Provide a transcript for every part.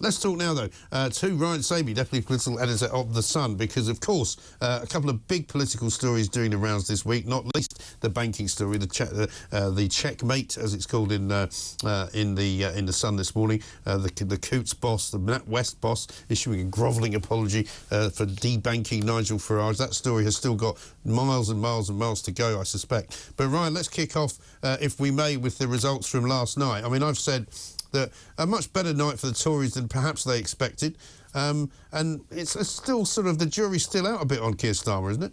Let's talk now, though, to Ryan Sabey, Deputy Political Editor of The Sun, because, of course, a couple of big political stories doing the rounds this week, not least the banking story, the checkmate, as it's called in the Sun this morning, the Coots boss, the NatWest boss, issuing a grovelling apology for debanking Nigel Farage. That story has still got miles and miles and miles to go, I suspect. But, Ryan, let's kick off, if we may, with the results from last night. I mean, I've said that a much better night for the Tories than perhaps they expected. And it's still sort of, the jury's still out a bit on Keir Starmer, isn't it?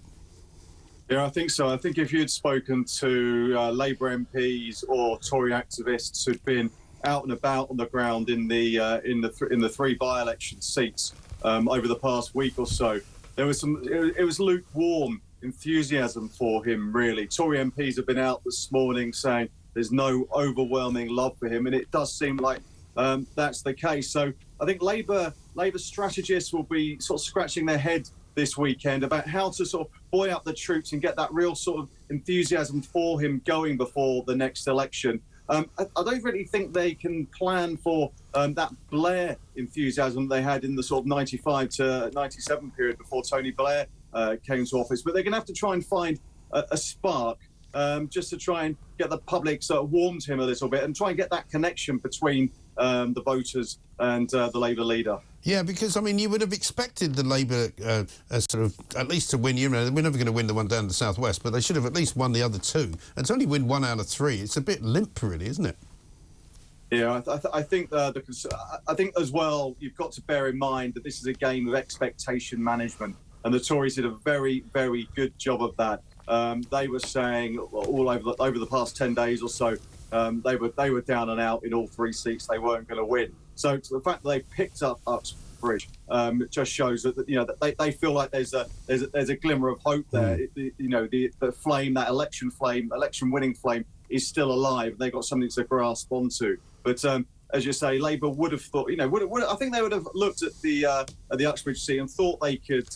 Yeah, I think so. I think if you'd spoken to Labour MPs or Tory activists who'd been out and about on the ground in the three by-election seats over the past week or so, there was it was lukewarm enthusiasm for him, really. Tory MPs have been out this morning saying there's no overwhelming love for him, and it does seem like that's the case. So I think Labour strategists will be sort of scratching their head this weekend about how to sort of buoy up the troops and get that real sort of enthusiasm for him going before the next election. I don't really think they can plan for that Blair enthusiasm they had in the sort of 95 to 97 period before Tony Blair came to office, but they're going to have to try and find a spark just to try and get the public sort of warm to him a little bit and try and get that connection between the voters and the Labour leader. Yeah, because, I mean, you would have expected the Labour sort of, at least to win, you know, we're never going to win the one down in the southwest, but they should have at least won the other two. And to only win 1 out of 3, it's a bit limp, really, isn't it? Yeah, I think I think as well, you've got to bear in mind that this is a game of expectation management, and the Tories did a very, very good job of that. They were saying all over the past 10 days or so, they were down and out in all 3 seats. They weren't going to win. So the fact that they picked up Uxbridge just shows that that they feel like there's a glimmer of hope there. The flame, that election winning flame, is still alive. They've got something to grasp onto. But as you say, Labour would have thought, I think they would have looked at the Uxbridge seat and thought they could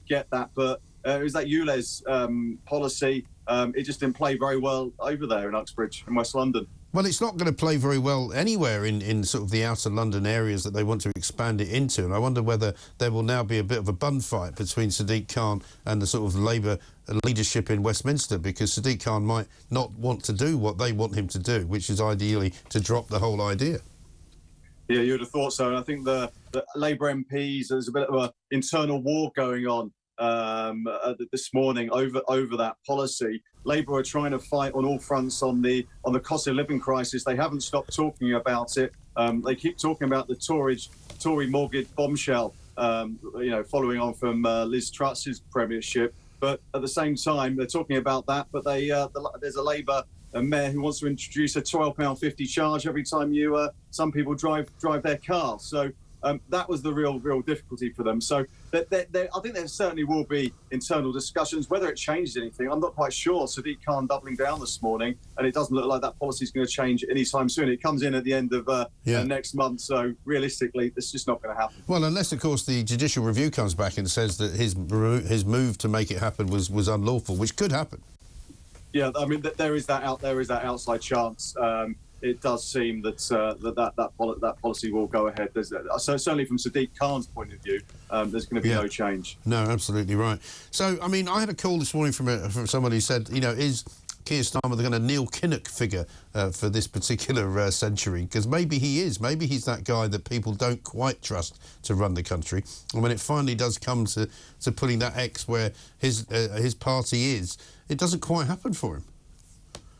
get that, but it was that ULEZ policy. It just didn't play very well over there in Uxbridge in West London. Well, it's not going to play very well anywhere in sort of the outer London areas that they want to expand it into. And I wonder whether there will now be a bit of a bun fight between Sadiq Khan and the sort of Labour leadership in Westminster, because Sadiq Khan might not want to do what they want him to do, which is ideally to drop the whole idea. Yeah, you would have thought so. And I think the Labour MPs, there's a bit of an internal war going on this morning over that policy. Labour are trying to fight on all fronts on the cost of living crisis. They haven't stopped talking about it. They keep talking about the Tory mortgage bombshell, following on from Liz Truss's premiership. But at the same time, they're talking about that. But there's a Labour mayor who wants to introduce a £12.50 charge every time some people drive their car. So that was the real difficulty for them. So I think there certainly will be internal discussions. Whether it changes anything, I'm not quite sure. Sadiq Khan doubling down this morning, and it doesn't look like that policy is going to change anytime soon. It comes in at the end of next month, so realistically, it's just not going to happen. Well, unless, of course, the judicial review comes back and says that his move to make it happen was unlawful, which could happen. Yeah, I mean, there is that outside chance. It does seem that that policy will go ahead. So certainly from Sadiq Khan's point of view, there's going to be no change. No, absolutely right. So, I mean, I had a call this morning from somebody who said, is Keir Starmer the kind of Neil Kinnock figure for this particular century? Because maybe he is. Maybe he's that guy that people don't quite trust to run the country. And when it finally does come to putting that X where his party is, it doesn't quite happen for him.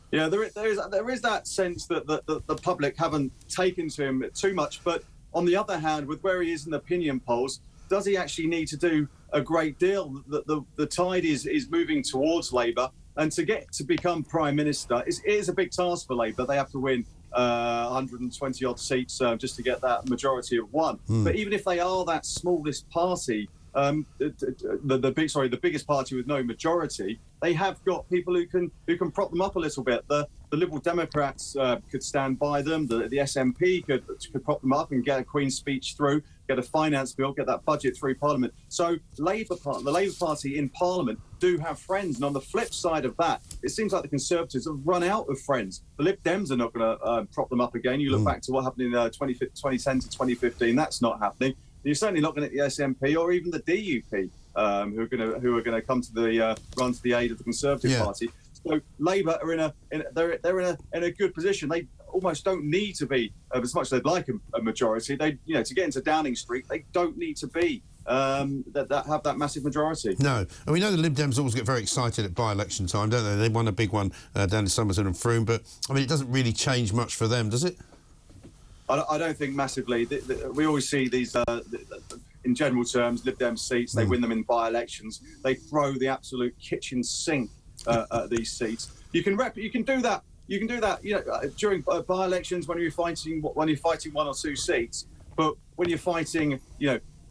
Yeah, there is that sense that the public haven't taken to him too much. But on the other hand, with where he is in the opinion polls, does he actually need to do a great deal? The tide is moving towards Labour, and to become Prime Minister it is a big task for Labour. They have to win 120-odd seats just to get that majority of one. But even if they are that smallest party the biggest party with no majority, they have got people who can prop them up a little bit. The Liberal Democrats could stand by them. The SNP could prop them up and get a Queen's speech through, get a finance bill, get that budget through Parliament. So the Labour Party in Parliament do have friends. And on the flip side of that, it seems like the Conservatives have run out of friends. The Lib Dems are not going to prop them up again. You look back to what happened in 2010 to 2015. That's not happening. You're certainly not going to get the SNP or even the DUP, who are going to come to the run to the aid of the Conservative Party. So Labour are in a good position. They almost don't need to be, as much as they'd like a majority. They, to get into Downing Street, they don't need to be that have that massive majority. No, and we know the Lib Dems always get very excited at by-election time, don't they? They won a big one down in Somerton and Frome, but I mean, it doesn't really change much for them, does it? I don't think massively. We always see these, in general terms, Lib Dem seats. They win them in by-elections. They throw the absolute kitchen sink at these seats. You can do that. You can do that. During by-elections when you're fighting one or two seats. But when you're fighting,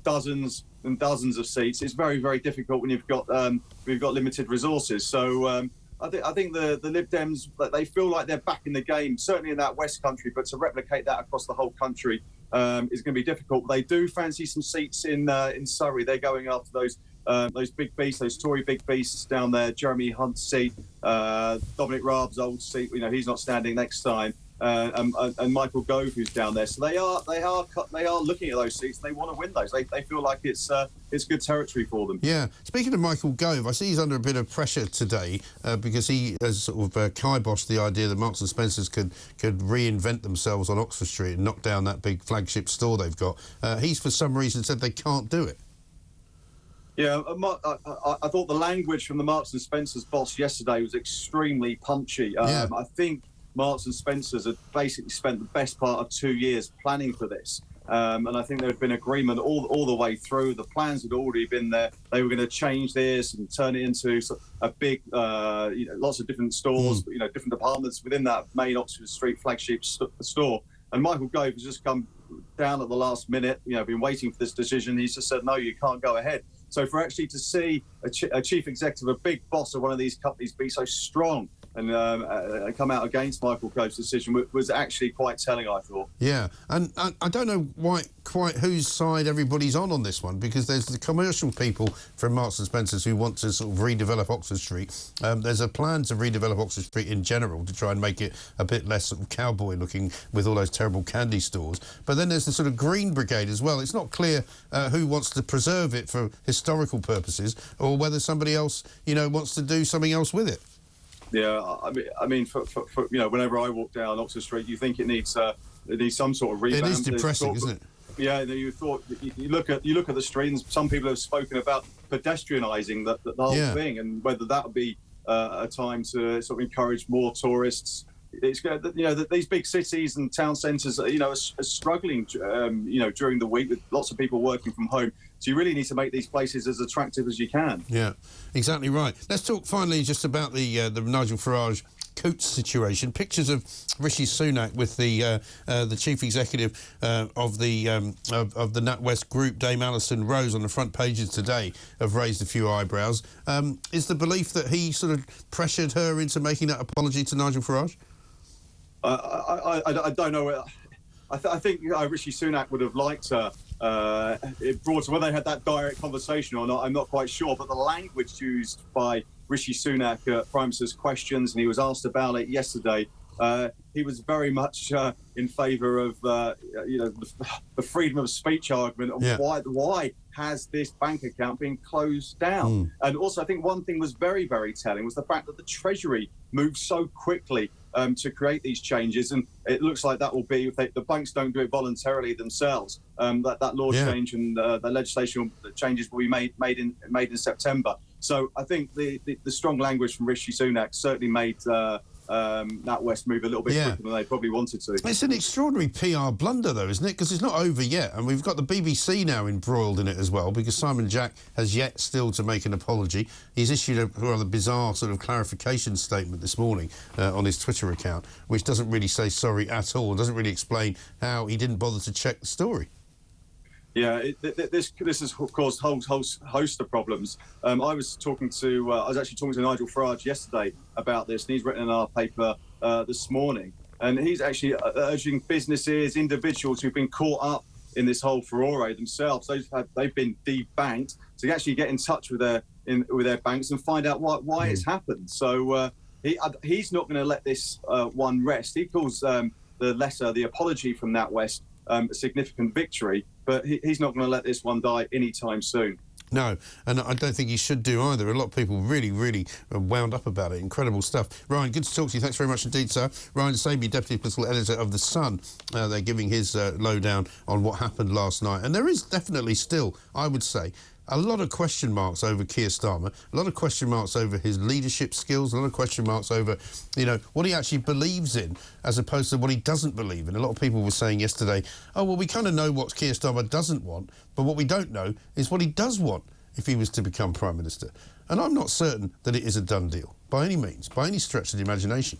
dozens and dozens of seats, it's very, very difficult when we've got limited resources. So. I think the Lib Dems, they feel like they're back in the game, certainly in that West Country, but to replicate that across the whole country is going to be difficult. They do fancy some seats in Surrey. They're going after those big beasts, those Tory big beasts down there. Jeremy Hunt's seat, Dominic Raab's old seat. He's not standing next time. And Michael Gove, who's down there. So they are looking at those seats. They want to win those. They feel like it's good territory for them. Yeah. Speaking of Michael Gove, I see he's under a bit of pressure today because he has sort of kiboshed the idea that Marks and Spencers could reinvent themselves on Oxford Street and knock down that big flagship store they've got. He's for some reason said they can't do it. Yeah, I thought the language from the Marks and Spencers boss yesterday was extremely punchy. I think Marks and Spencers had basically spent the best part of 2 years planning for this. And I think there had been agreement all the way through. The plans had already been there. They were going to change this and turn it into a big, lots of different stores, different departments within that main Oxford Street flagship store. And Michael Gove has just come down at the last minute, been waiting for this decision. He's just said, no, you can't go ahead. So for actually to see a chief executive, a big boss of one of these companies be so strong and come out against Michael Gove's decision was actually quite telling, I thought. Yeah, and I don't know quite whose side everybody's on this one, because there's the commercial people from Marks and Spencers who want to sort of redevelop Oxford Street. There's a plan to redevelop Oxford Street in general to try and make it a bit less sort of cowboy-looking with all those terrible candy stores. But then there's the sort of Green Brigade as well. It's not clear who wants to preserve it for historical purposes or whether somebody else, wants to do something else with it. Yeah, I mean, for whenever I walk down Oxford Street, you think it needs some sort of revamp. It is depressing, isn't it? Yeah, you look at the street, and some people have spoken about pedestrianising the whole thing, and whether that would be a time to sort of encourage more tourists. It's these big cities and town centres, are struggling, during the week with lots of people working from home. So you really need to make these places as attractive as you can. Yeah, exactly right. Let's talk finally just about the Nigel Farage Coates situation. Pictures of Rishi Sunak with the chief executive of the NatWest Group, Dame Alison Rose, on the front pages today have raised a few eyebrows. Is the belief that he sort of pressured her into making that apology to Nigel Farage? I don't know. I think Rishi Sunak would have liked her. It brought to whether they had that direct conversation or not, I'm not quite sure. But the language used by Rishi Sunak at Prime Minister's questions, and he was asked about it yesterday, he was very much in favour of the freedom of speech argument of why has this bank account been closed down. And also I think one thing was very, very telling was the fact that the Treasury moved so quickly to create these changes, and it looks like that will be, if the banks don't do it voluntarily themselves, that law change and the legislation changes will be made in September. So I think the strong language from Rishi Sunak certainly made NatWest move a little bit quicker than they probably wanted to. It's an extraordinary PR blunder, though, isn't it? Because it's not over yet, and we've got the BBC now embroiled in it as well, because Simon Jack has yet still to make an apology. He's issued a rather bizarre sort of clarification statement this morning on his Twitter account, which doesn't really say sorry at all, doesn't really explain how he didn't bother to check the story. Yeah, this has caused a whole host of problems. I was actually talking to Nigel Farage yesterday about this, and he's written in our paper this morning, and he's actually urging businesses, individuals who've been caught up in this whole furore themselves. They've been debanked to actually get in touch with their banks and find out why it's happened. So he's not going to let this one rest. He calls the apology from NatWest a significant victory, but he's not going to let this one die anytime soon. No, and I don't think he should do either. A lot of people really, really wound up about it. Incredible stuff. Ryan, good to talk to you. Thanks very much indeed, sir. Ryan Sabey, Deputy Political Editor of The Sun. They're giving his lowdown on what happened last night. And there is definitely still, I would say, a lot of question marks over Keir Starmer, a lot of question marks over his leadership skills, a lot of question marks over, what he actually believes in as opposed to what he doesn't believe in. A lot of people were saying yesterday, oh, well, we kind of know what Keir Starmer doesn't want, but what we don't know is what he does want if he was to become Prime Minister. And I'm not certain that it is a done deal, by any means, by any stretch of the imagination.